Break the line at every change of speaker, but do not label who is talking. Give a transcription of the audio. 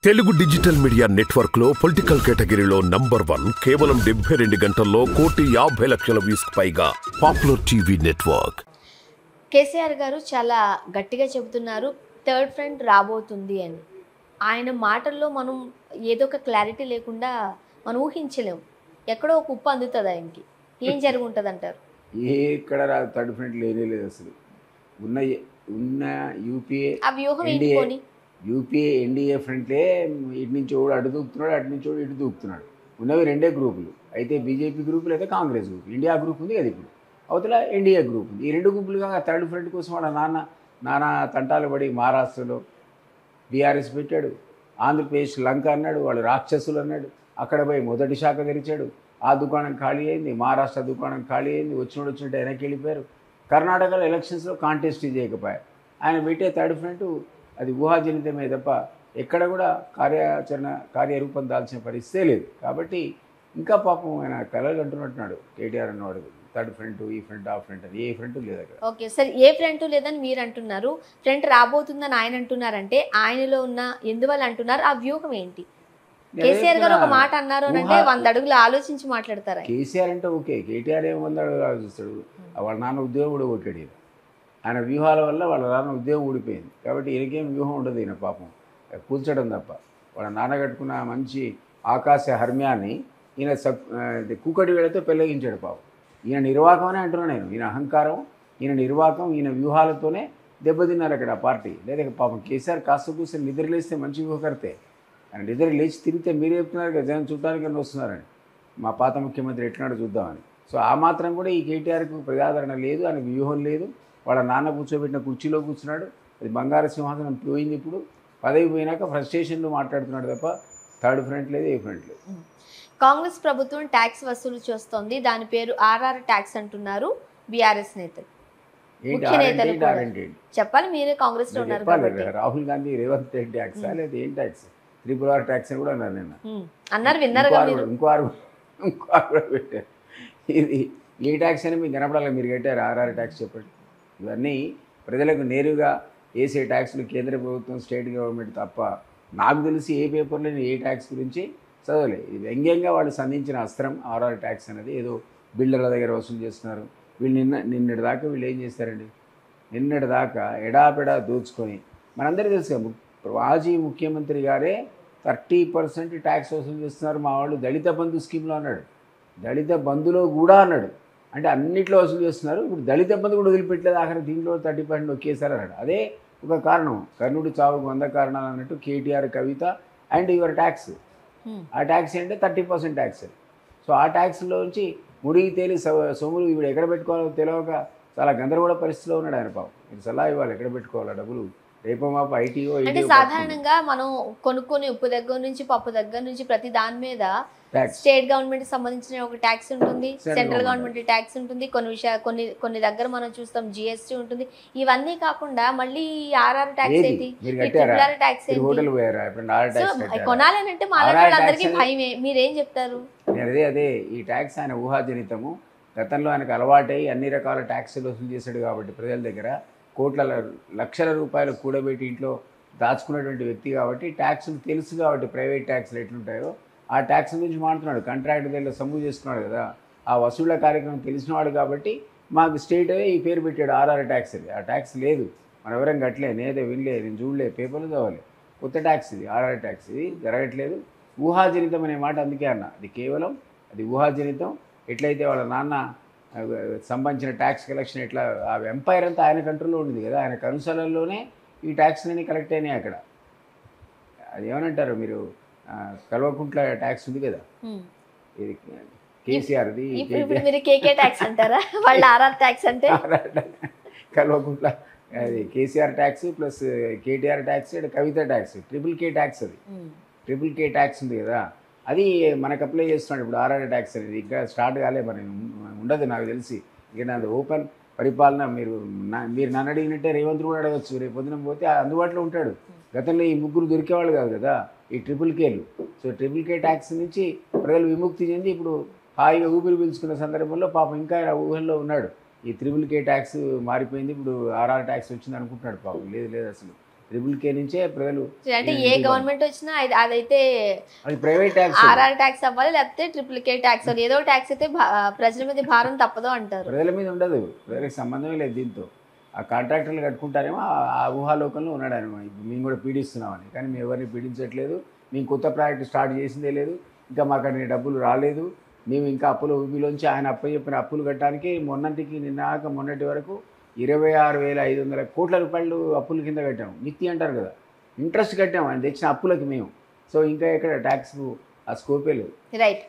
Telugu digital media network లో political కేటగిరీలో number 1 కేవలం 72 గంటల్లో 1,50,00,000 వ్యూస్ పైగా పాపులర్ టీవీ నెట్వర్క్.
కేసీఆర్ గారు చాలా గట్టిగా చెబుతున్నారు థర్డ్ ఫ్రంట్ రాబోతుంది అని. ఆయన మాటల్లో మనం ఏదో ఒక క్లారిటీ లేకుండా మనం ఊహించలేం. ఎక్కడో ఒక ఉప్పు అందుతుంది ఆయనకి. ఏం జరుగుంటుంది అంటారు?
ఎక్కడ రాదు, థర్డ్ ఫ్రంట్ లేనే లేదు అసలు. ఉన్న యూపీఏ
ఆ వ్యూహం ఏంటి?
యూపీఏ ఎన్డీఏ ఫ్రంట్లే ఇటు నుంచి ఒకడు అటు దూకుతున్నాడు, అటు నుంచి ఒకడు ఇటు దూకుతున్నాడు. ఉన్నవి రెండే గ్రూపులు, అయితే బీజేపీ గ్రూపు లేదా కాంగ్రెస్ గ్రూప్. ఇండియా గ్రూప్ ఉంది కదా ఇప్పుడు, అవతల ఎన్డీఏ గ్రూప్ ఉంది. ఈ రెండు గ్రూపులుగా థర్డ్ ఫ్రంట్ కోసం వాళ్ళ నానా తంటాలు పడి మహారాష్ట్రలో బీఆర్ఎస్ పెట్టాడు, ఆంధ్రప్రదేశ్ లంక అన్నాడు, వాళ్ళు రాక్షసులు అన్నాడు. అక్కడ పోయి మొదటి శాఖ తెరిచాడు, ఆ దుకాణం ఖాళీ అయింది. మహారాష్ట్ర దుకాణం ఖాళీ అయింది, వచ్చినట్టు వెనక్కి వెళ్ళిపోయారు. కర్ణాటకలో ఎలక్షన్స్లో కాంటెస్ట్ చేయకపోయారు. ఆయన పెట్టే థర్డ్ ఫ్రంట్ అది ఊహాజనితమే తప్ప ఎక్కడ కూడా కార్యరూపం దాల్చిన పరిస్థితే లేదు. కాబట్టి ఇంకా పాపం ఆయన కలలు అంటున్నట్టున్నాడు కేటీఆర్ అన్నవాడు. థర్డ్ ఫ్రంట్, ఈ ఫ్రంట్, ఆ ఫ్రంట్ అని ఏ ఫ్రంట్ లేదు అక్కడ.
ఓకే సార్, ఏ ఫ్రంట్ లేదని మీరు అంటున్నారు, ఫ్రంట్ రాబోతుందని ఆయన అంటున్నారంటే ఆయనలో ఉన్న ఎందువల్ల అంటున్నారు? ఆ వ్యూహం ఏంటి? కేసీఆర్ గారు ఒక మాట అన్నారు అంటే 100 అడుగులు ఆలోచించి మాట్లాడతారు.
కేసీఆర్ అంటే ఓకే, కేటీఆర్ ఏం 100 అడుగులు ఆలోచిస్తాడు. వాళ్ళ నాన్న ఉద్యోగం కూడా కొట్టాడు. ఆయన వ్యూహాల వల్ల వాళ్ళ నాన్న ఉద్యోగం ఊడిపోయింది. కాబట్టి ఈయనకేం వ్యూహం ఉండదు, ఈయన పాపం కూల్చడం తప్ప. వాళ్ళ నాన్న కట్టుకున్న మంచి ఆకాశ హర్మ్యాన్ని ఈయన కూకటి వేళతో పెళ్ళగించాడు పాపం. ఈయన నిర్వాహకం అని అంటున్నాను నేను. ఈయన అహంకారం, ఈయన నిర్వాహకం, ఈయన వ్యూహాలతోనే దెబ్బతిన్నారు అక్కడ ఆ పార్టీ. లేదా పాపం కేసీఆర్ కాస్త కూర్చొని నిద్రలేస్తే మంచి వ్యూహకర్తే. ఆయన నిద్ర లేచి తిరిగితే మీరు చెప్తున్నారు కదా జనం చూడటానికి వస్తున్నారని, మా పాత ముఖ్యమంత్రి ఎట్లున్నాడో చూద్దామని. సో ఆ మాత్రం కూడా ఈ కేటీఆర్కు ప్రజాదరణ లేదు, ఆయనకు వ్యూహం లేదు. వాళ్ళ నాన్న కూర్చోబెట్టిన కుర్చీలో కూర్చున్నాడు, అది బంగారు సింహాసనం పోయింది. ఇప్పుడు పదవి పోయినాక ఫ్రస్ట్రేషన్లో మాట్లాడుతున్నాడు తప్ప థర్డ్ ఫ్రంట్ లేదు, ఏ ఫ్రంట్ లేదు.
కాంగ్రెస్ ప్రభుత్వం ట్యాక్స్ వసూలు చేస్తోంది, దాని పేరు ఆర్ఆర్ ట్యాక్స్ అంటున్నారు బీఆర్ఎస్ నేతలు. చెప్పాలి, మీరే కాంగ్రెస్ లో ఉన్నారు కాబట్టి.
రాహుల్ గాంధీ రేవంత్ రెడ్డి ట్యాక్స్ లేదా ఏం ట్యాక్స్? RRR ట్యాక్స్ అని కూడా అన్నారు నిన్న.
అన్నారు, విన్నారు.
ఇంకో ఆరు కూడా పెట్టారు. ఇది ఏ ట్యాక్స్ అని మీకు కనపడాలి, మీరు కట్టారు RRR ట్యాక్స్ చెప్పండి. ఇవన్నీ ప్రజలకు నేరుగా వేసే ట్యాక్స్లు కేంద్ర ప్రభుత్వం, స్టేట్ గవర్నమెంట్ తప్ప నాకు తెలిసి ఏ పేపర్లో నేను ఏ ట్యాక్స్ గురించి చదవలే. ఇది వ్యంగ్యంగా వాళ్ళు సంధించిన అస్త్రం RRR ట్యాక్స్ అనేది. ఏదో బిల్డర్ల దగ్గర వసూలు చేస్తున్నారు వీళ్ళు. నిన్నటి దాకా వీళ్ళు ఏం చేస్తారండి? నిన్నటి దాకా ఎడాపెడా దోచుకొని మనందరికీ తెలుసు, మాజీ ముఖ్యమంత్రి గారే 30% ట్యాక్స్ వసూలు చేస్తున్నారు మా వాళ్ళు దళిత బంధు స్కీమ్లో అన్నాడు, దళిత బంధులో కూడా అన్నాడు. అంటే అన్నింటిలో వసూలు చేస్తున్నారు. ఇప్పుడు దళిత బంధు కూడా వదిలిపెట్టలేదు, ఆఖరి దీంట్లో 30% ఒకేసారి అన్నాడు. అదే ఒక కారణం, కర్ణుడి చావుకు 100 కారణాలు అన్నట్టు కేటీఆర్, కవిత అండ్ యువర్ ట్యాక్స్. ఆ ట్యాక్స్ అంటే 30% ట్యాక్స్. సో ఆ ట్యాక్స్లోంచి ముడికి తేలి సొమ్ములు ఇప్పుడు ఎక్కడ పెట్టుకోవాలో తెలియక చాలా గందరగోళ పరిస్థితిలో ఉన్నాడు ఆయన పాపం. మీరు సలహా ఇవ్వాలి, ఎక్కడ పెట్టుకోవాలా డబ్బులు? రేపు మాపు ఐటీఓ.
అంటే సాధారణంగా మనం కొనుక్కొని ఉప్పు దగ్గర నుంచి పప్పు దగ్గర నుంచి ప్రతి దాని మీద స్టేట్ గవర్నమెంట్ సంబంధించిన ఒక ట్యాక్స్ ఉంటుంది, సెంట్రల్ గవర్నమెంట్ ట్యాక్స్ ఉంటుంది, కొన్ని దగ్గర మనం చూస్తాం GST ఉంటుంది. ఇవన్నీ కాకుండా మళ్ళీ RR ట్యాక్స్ ఏంటి, ట్యాక్స్ కొనాలని అంటే మాలాంటి భయమే. మీరేం చెప్తారు?
అదే ఈ ట్యాక్స్ ఆయన ఊహాజనితము. గతంలో ఆయనకు అలవాటై అన్ని రకాల ట్యాక్సులు వసూలు చేశాడు కాబట్టి ప్రజల దగ్గర లక్షల రూపాయలు కూడబెట్టి ఇంట్లో దాచుకున్నటువంటి వ్యక్తి కాబట్టి ట్యాక్సులు తెలుసు కాబట్టి ప్రైవేట్ ట్యాక్సులు ఎట్లుంటాయో ఆ ట్యాక్స్ గురించి మాట్లాడుతున్నాడు. కాంట్రాక్ట్ దగ్గర సమ్ము చేసుకున్నాడు కదా, ఆ వసూళ్ల కార్యక్రమం తెలిసినవాడు కాబట్టి మాకు స్టేట్ ఈ పేరు పెట్టాడు RR ట్యాక్స్. అది ఆ ట్యాక్స్ లేదు, మనం ఎవరైనా కట్టలే, నేనైతే వినలే, నేను చూడలే, పేపర్లు చదవాలి. కొత్త ట్యాక్స్ ఇది, RR ట్యాక్స్. ఇది జరగట్లేదు, ఊహాజనితం అనే మాట అందుకే అన్న. అది కేవలం అది ఊహాజనితం. ఎట్లయితే వాళ్ళ నాన్న సంబంధించిన ట్యాక్స్ కలెక్షన్ ఎట్లా ఆ ఎంపైర్ అంతా ఆయన కంట్రోల్లో ఉంది కదా, ఆయన కనుసలలోనే ఈ ట్యాక్స్లన్నీ కలెక్ట్ అయినాయి అక్కడ. అది ఏమనంటారు మీరు, కల్వకుంట్ల ట్యాక్స్ ఉంది కదా, ఇది కేసీఆర్ది. కల్వకుంట్ల అది KCR tax plus KTR tax, Kavitha tax, K tax. అది K ట్యాక్స్ ఉంది కదా, అది మనకు అప్లై చేస్తున్నాడు ఇప్పుడు RR ట్యాక్స్ అనేది. ఇంకా స్టార్ట్ కాలే, మరి ఉండదు నాకు తెలిసి. ఇక నాది ఓపెన్ పరిపాలన. మీరు నన్ను అడిగినట్టే రేవంత్ కూడా అడగచ్చు, రేపు పొద్దున పోతే అందుబాటులో ఉంటాడు. గతంలో ఈ ముగ్గురు దొరికేవాళ్ళు కాదు కదా, ఈ K. సో K ట్యాక్స్ నుంచి ప్రజలు విముక్తి చెంది ఇప్పుడు హాయిగా ఊపిరి పీల్చుకున్న సందర్భంలో పాపం ఇంకా ఊహల్లో ఉన్నాడు. ఈ K ట్యాక్స్ మారిపోయింది, ఇప్పుడు RR ట్యాక్స్ వచ్చింది అనుకుంటున్నాడు పాపం. లేదు అసలు KKK నుంచే ప్రజలు
అంటే ఏ గవర్నమెంట్ వచ్చినా అదైతే
అది ప్రైవేట్ ట్యాక్స్.
RR ట్యాక్స్ అవ్వాలి, లేకపోతే KKK ట్యాక్స్ అవ్వాలి, ఏదో ట్యాక్స్ అయితే ప్రజల మీద భారం తప్పదు అంటారు.
ప్రజల మీద ఉండదు, ప్రజలకు సంబంధమే లేదు దీంతో. ఆ కాంట్రాక్టర్లు కట్టుకుంటారేమో, ఆ ఊహాలోకంలో ఉన్నాడు ఆయన. ఇప్పుడు మేము కూడా పీడిస్తున్నామని, కానీ మేము ఎవరిని పీడించట్లేదు. మేము కొత్త ప్రాజెక్ట్ స్టార్ట్ చేసిందే లేదు, ఇంకా మాకు అన్ని డబ్బులు రాలేదు. మేము ఇంకా అప్పుల ఊబిలోంచి ఆయన చెప్పిన అప్పులు కట్టడానికి మొన్నటి వరకు 26,500 కోట్ల రూపాయలు అప్పుల కింద కట్టాము. మిత్తి అంటారు కదా, ఇంట్రెస్ట్ కట్టాము ఆయన తెచ్చిన అప్పులకి మేము. సో ఇంకా ఎక్కడ ట్యాక్స్ ఆ స్కోపే లేదు.
రైట్.